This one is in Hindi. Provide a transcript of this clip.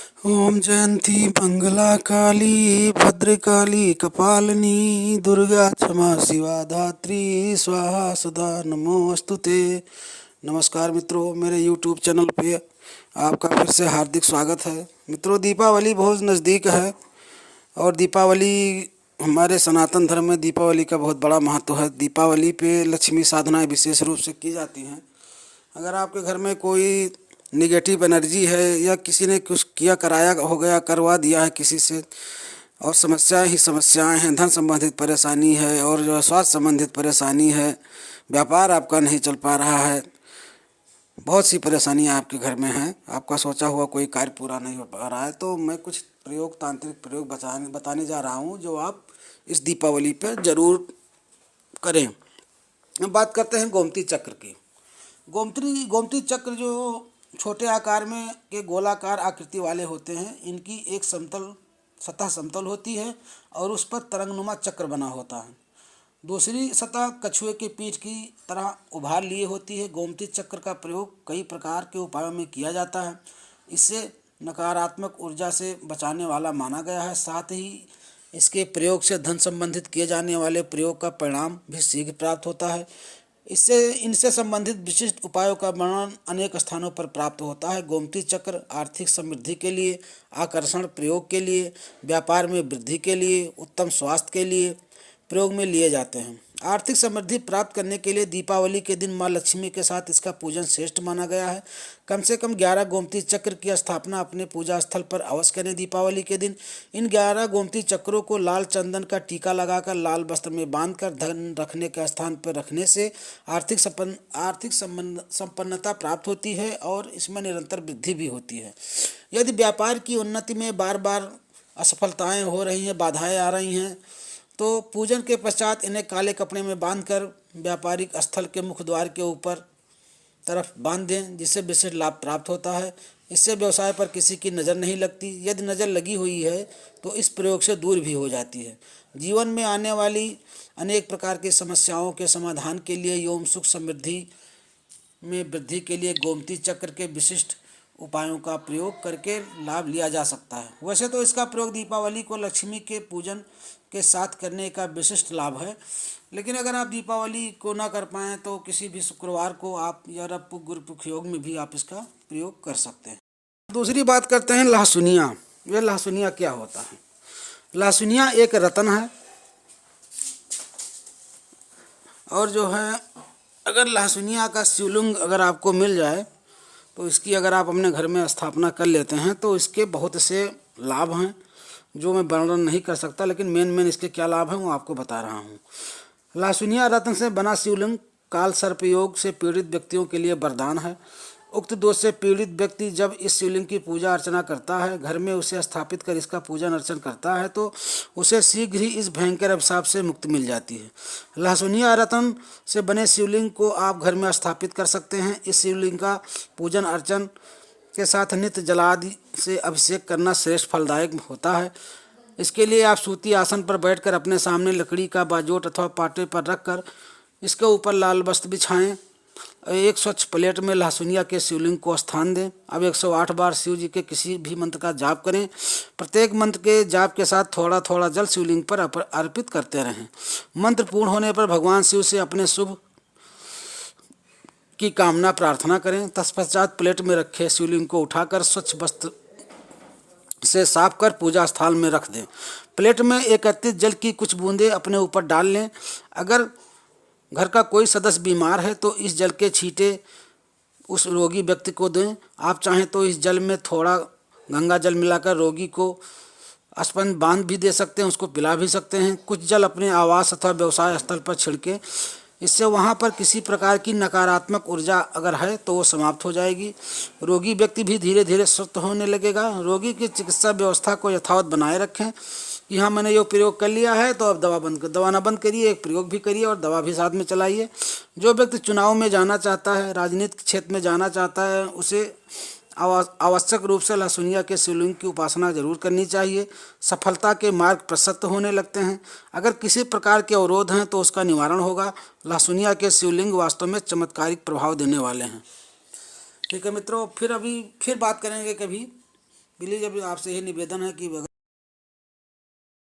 ओम जयंती मंगला काली भद्रकाली कपालिनी दुर्गा क्षमा शिवा धात्री स्वाहा सदा नमोस्तुते। नमस्कार मित्रों, मेरे YouTube चैनल पे आपका फिर से हार्दिक स्वागत है। मित्रों, दीपावली बहुत नज़दीक है और दीपावली हमारे सनातन धर्म में दीपावली का बहुत बड़ा महत्व है। दीपावली पे लक्ष्मी साधनाएं विशेष रूप से की जाती हैं। अगर आपके घर में कोई निगेटिव एनर्जी है या किसी ने कुछ किया कराया हो गया करवा दिया है किसी से, और समस्याएं ही समस्याएं हैं, धन संबंधित परेशानी है और जो स्वास्थ्य संबंधित परेशानी है, व्यापार आपका नहीं चल पा रहा है, बहुत सी परेशानियां आपके घर में हैं, आपका सोचा हुआ कोई कार्य पूरा नहीं हो पा रहा है, तो मैं कुछ तांत्रिक प्रयोग बताने जा रहा हूं जो आप इस दीपावली पर ज़रूर करें। हम बात करते हैं गोमती चक्र की। गोमती चक्र जो छोटे आकार में के गोलाकार आकृति वाले होते हैं, इनकी एक सतह समतल होती है और उस पर तरंगनुमा चक्र बना होता है। दूसरी सतह कछुए के पीठ की तरह उभार लिए होती है। गोमती चक्र का प्रयोग कई प्रकार के उपायों में किया जाता है। इससे नकारात्मक ऊर्जा से बचाने वाला माना गया है। साथ ही इसके प्रयोग से धन संबंधित किए जाने वाले प्रयोग का परिणाम भी शीघ्र प्राप्त होता है। इनसे संबंधित विशिष्ट उपायों का वर्णन अनेक स्थानों पर प्राप्त होता है। गोमती चक्र आर्थिक समृद्धि के लिए, आकर्षण प्रयोग के लिए, व्यापार में वृद्धि के लिए, उत्तम स्वास्थ्य के लिए प्रयोग में लिए जाते हैं। आर्थिक समृद्धि प्राप्त करने के लिए दीपावली के दिन माँ लक्ष्मी के साथ इसका पूजन श्रेष्ठ माना गया है। कम से कम 11 गोमती चक्र की स्थापना अपने पूजा स्थल पर अवश्य करें। दीपावली के दिन इन 11 गोमती चक्रों को लाल चंदन का टीका लगाकर लाल वस्त्र में बांधकर धन रखने के स्थान पर रखने से आर्थिक संपन्नता प्राप्त होती है और इसमें निरंतर वृद्धि भी होती है। यदि व्यापार की उन्नति में बार बार असफलताएँ हो रही हैं, बाधाएँ आ रही हैं, तो पूजन के पश्चात इन्हें काले कपड़े में बांधकर व्यापारिक स्थल के मुख्य द्वार के ऊपर तरफ बांध दें, जिससे विशेष लाभ प्राप्त होता है। इससे व्यवसाय पर किसी की नज़र नहीं लगती। यदि नज़र लगी हुई है तो इस प्रयोग से दूर भी हो जाती है। जीवन में आने वाली अनेक प्रकार की समस्याओं के समाधान के लिए एवं सुख समृद्धि में वृद्धि के लिए गोमती चक्र के विशिष्ट उपायों का प्रयोग करके लाभ लिया जा सकता है। वैसे तो इसका प्रयोग दीपावली को लक्ष्मी के पूजन के साथ करने का विशिष्ट लाभ है, लेकिन अगर आप दीपावली को ना कर पाएँ तो किसी भी शुक्रवार को आप या रवि गुरुपुख योग में भी आप इसका प्रयोग कर सकते हैं। दूसरी बात करते हैं लहसुनिया। यह लहसुनिया क्या होता है? लहसुनिया एक रत्न है और जो है अगर लहसुनिया का शिवलिंग अगर आपको मिल जाए तो इसकी अगर आप अपने घर में स्थापना कर लेते हैं तो इसके बहुत से लाभ हैं जो मैं वर्णन नहीं कर सकता, लेकिन मेन इसके क्या लाभ हैं वो आपको बता रहा हूँ। लहसुनिया रत्न से बना शिवलिंग काल सर्प योग से पीड़ित व्यक्तियों के लिए वरदान है। उक्त दोष से पीड़ित व्यक्ति जब इस शिवलिंग की पूजा अर्चना करता है, घर में उसे स्थापित कर इसका पूजन अर्चन करता है, तो उसे शीघ्र ही इस भयंकर अभिशाप से मुक्ति मिल जाती है। लहसुनिया रत्न से बने शिवलिंग को आप घर में स्थापित कर सकते हैं। इस शिवलिंग का पूजन अर्चन के साथ नित्य जलादि से अभिषेक करना श्रेष्ठ फलदायक होता है। इसके लिए आप सूती आसन पर बैठकर अपने सामने लकड़ी का बाजोट अथवा पाटे पर रखकर इसके ऊपर लाल वस्त्र बिछाएं। एक स्वच्छ प्लेट में लहसुनिया के शिवलिंग को स्थान दें। अब 108 बार शिव जी के किसी भी मंत्र का जाप करें। प्रत्येक मंत्र के जाप के साथ थोड़ा थोड़ा जल शिवलिंग पर अर्पित करते रहें। मंत्र पूर्ण होने पर भगवान शिव से अपने शुभ की कामना प्रार्थना करें। तत्पश्चात प्लेट में रखे शिवलिंग को उठाकर स्वच्छ वस्त्र से साफ कर पूजा स्थल में रख दें। प्लेट में एकत्रित जल की कुछ बूंदें अपने ऊपर डाल लें। अगर घर का कोई सदस्य बीमार है तो इस जल के छींटे उस रोगी व्यक्ति को दें। आप चाहें तो इस जल में थोड़ा गंगा जल मिलाकर रोगी को स्पंज बांध भी दे सकते हैं, उसको पिला भी सकते हैं। कुछ जल अपने आवास अथवा व्यवसाय स्थल पर छिड़के। इससे वहाँ पर किसी प्रकार की नकारात्मक ऊर्जा अगर है तो वो समाप्त हो जाएगी। रोगी व्यक्ति भी धीरे धीरे स्वस्थ होने लगेगा। रोगी की चिकित्सा व्यवस्था को यथावत बनाए रखें कि हाँ, मैंने ये प्रयोग कर लिया है तो अब दवा ना बंद करिए, एक प्रयोग भी करिए और दवा भी साथ में चलाइए। जो व्यक्ति चुनाव में जाना चाहता है, राजनीतिक क्षेत्र में जाना चाहता है, उसे आवश्यक रूप से लहसुनिया के शिवलिंग की उपासना जरूर करनी चाहिए। सफलता के मार्ग प्रशस्त होने लगते हैं। अगर किसी प्रकार के अवरोध हैं तो उसका निवारण होगा। लहसुनिया के शिवलिंग वास्तव में चमत्कारिक प्रभाव देने वाले हैं। ठीक है मित्रों, फिर बात करेंगे कभी प्लीज़ अभी आपसे ही निवेदन है कि